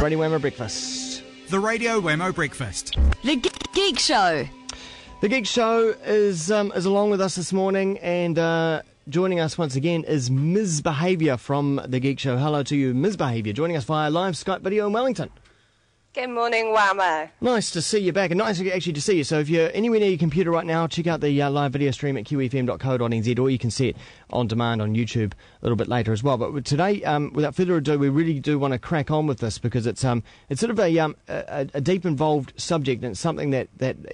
Radio Wammo Breakfast. The Radio Wammo Breakfast. The Geek Show. The Geek Show is along with us this morning, and joining us once again is MsBehaviour from The Geek Show. Hello to you, MsBehaviour, joining us via live Skype video in Wellington. Good morning, Wammo. Nice to see you back, and nice actually to see you. So if you're anywhere near your computer right now, check out the live video stream at kiwifm.co.nz, or you can see it on demand on YouTube a little bit later as well. But today, without further ado, we really do want to crack on with this, because it's sort of a deep involved subject, and it's something that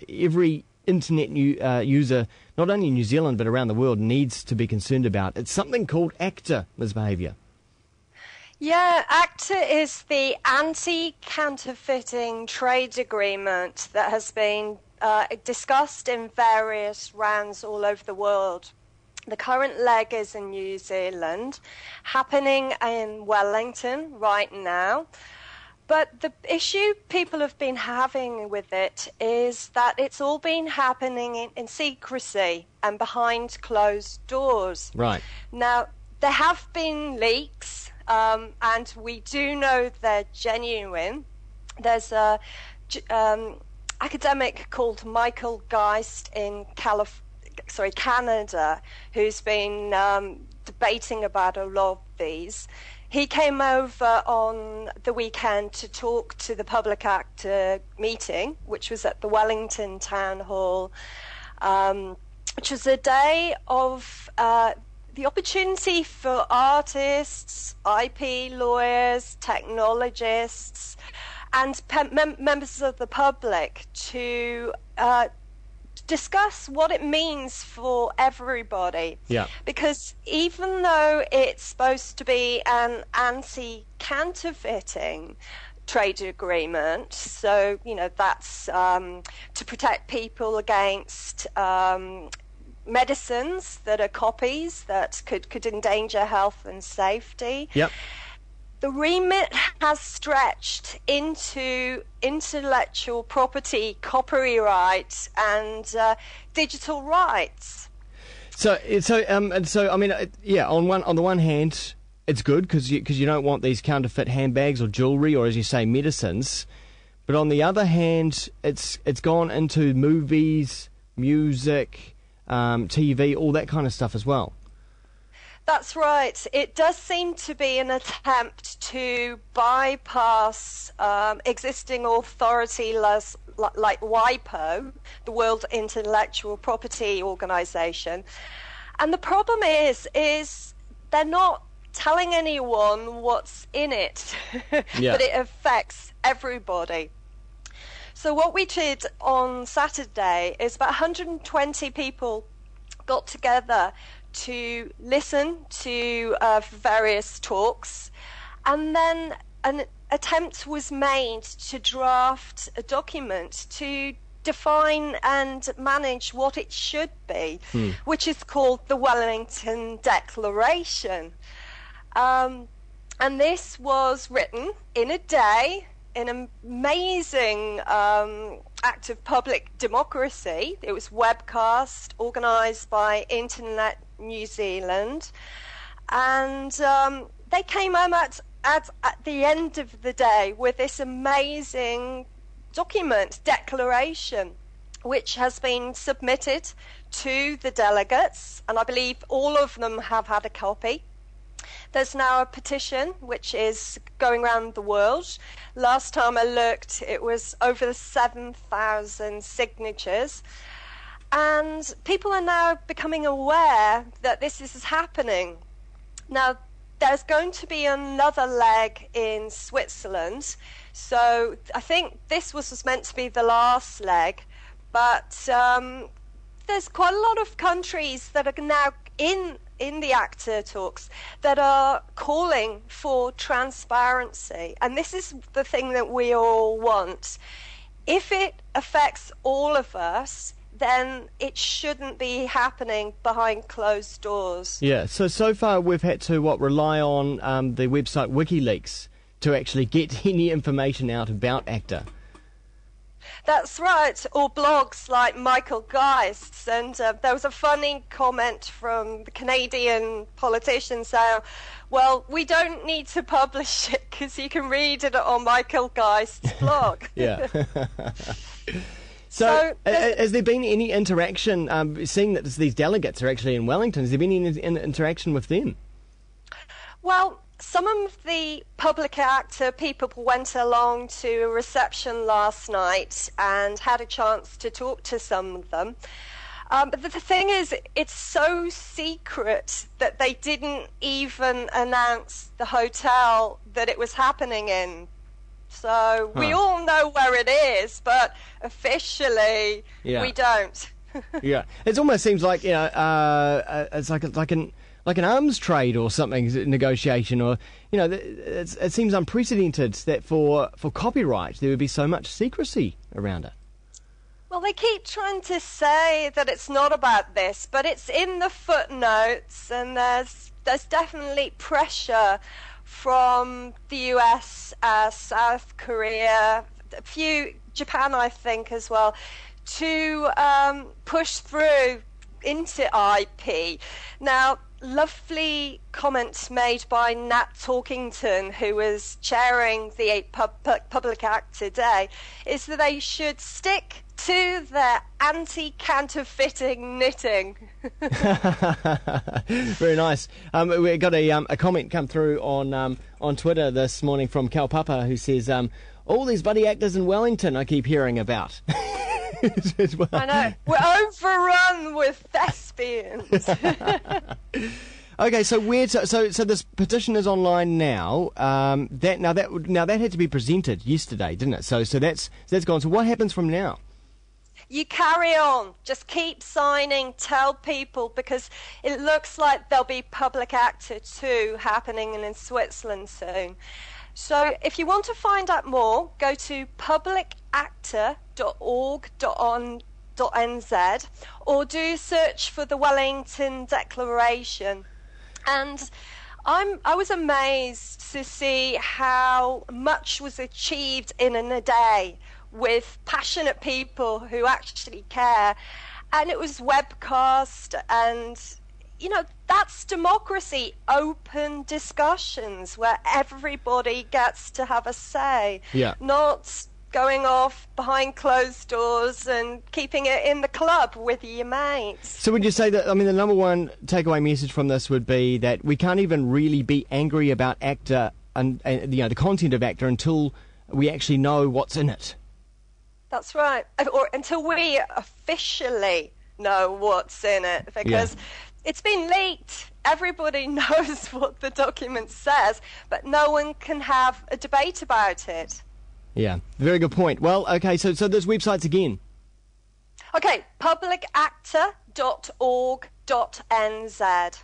every internet user, not only in New Zealand but around the world, needs to be concerned about. It's something called ACTA, MsBehaviour. Yeah, ACTA is the anti-counterfeiting trade agreement that has been discussed in various rounds all over the world. The current leg is in New Zealand, happening in Wellington right now. But the issue people have been having with it is that it's all been happening in secrecy and behind closed doors. Right. Now, there have been leaks. And we do know they're genuine. There's a academic called Michael Geist in Canada, who's been debating about a lot of these. He came over on the weekend to talk to the public ACTA meeting, which was at the Wellington Town Hall, which was a day of the opportunity for artists, IP lawyers, technologists, and members of the public to discuss what it means for everybody. Yeah. Because even though it's supposed to be an anti-counterfeiting trade agreement, so, that's to protect people against medicines that are copies that could endanger health and safety. Yep. The remit has stretched into intellectual property, copyright, and digital rights. On the one hand, it's good because you don't want these counterfeit handbags or jewellery, or, as you say, medicines. But on the other hand, it's gone into movies, music, TV, all that kind of stuff as well. That's right. It does seem to be an attempt to bypass existing authority like WIPO, the World Intellectual Property Organization. And the problem is they're not telling anyone what's in it, Yeah. but it affects everybody. So what we did on Saturday is about 120 people got together to listen to various talks, and then an attempt was made to draft a document to define and manage what it should be, which is called the Wellington Declaration. And this was written in a day, an amazing act of public democracy. It was webcast, organised by Internet New Zealand, and they came home at the end of the day with this amazing document, declaration, which has been submitted to the delegates, and I believe all of them have had a copy. There's now a petition which is going around the world. Last time I looked, it was over 7,000 signatures. And people are now becoming aware that this is happening. Now, there's going to be another leg in Switzerland. So I think this was meant to be the last leg. But there's quite a lot of countries that are now in the ACTA talks that are calling for transparency. And this is the thing that we all want. If it affects all of us, then it shouldn't be happening behind closed doors. Yeah, so far we've had to rely on the website WikiLeaks to actually get any information out about ACTA. That's right, or blogs like Michael Geist's. And there was a funny comment from the Canadian politician saying, well, we don't need to publish it because you can read it on Michael Geist's blog. Yeah. So, has there been any interaction, seeing that these delegates are actually in Wellington, has there been any interaction with them? Well, some of the public actor people went along to a reception last night and had a chance to talk to some of them. But the thing is, it's so secret that they didn't even announce the hotel that it was happening in. So we all know where it is, but officially we don't. Yeah, it almost seems like it's like an arms trade or something, negotiation, or it seems unprecedented that for copyright there would be so much secrecy around it. Well, they keep trying to say that it's not about this, but it's in the footnotes, and there's definitely pressure from the US, South Korea, Japan, I think, as well, to push through into IP. Now, lovely comments made by Nat Talkington, who was chairing the Public Act today, is that they should stick to their anti-counterfeiting knitting. Very nice. We got a comment come through on Twitter this morning from Cal Papa, who says, all these bloody actors in Wellington I keep hearing about. Well. I know. We're overrun with thespians. Okay, so this petition is online now. That had to be presented yesterday, didn't it? So that's gone. So what happens from now? You carry on. Just keep signing. Tell people, because it looks like there'll be Public Acta 2 happening in Switzerland soon. So if you want to find out more, go to publicacta.org.nz or do search for the Wellington Declaration. And I was amazed to see how much was achieved in a day with passionate people who actually care. And it was webcast, and that's democracy, open discussions where everybody gets to have a say, not going off behind closed doors and keeping it in the club with your mates. So would you say that, the number one takeaway message from this would be that we can't even really be angry about ACTA and the content of ACTA until we actually know what's in it? That's right. Or until we officially know what's in it, because it's been leaked. Everybody knows what the document says, but no one can have a debate about it. Yeah, very good point. Well, okay, so there's websites again. Okay, publicacta.org.nz.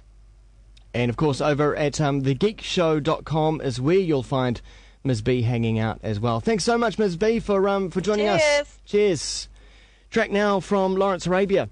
And of course, over at thegeekshow.com is where you'll find Ms. B hanging out as well. Thanks so much, Ms. B, for joining us. Cheers. Track now from Lawrence Arabia.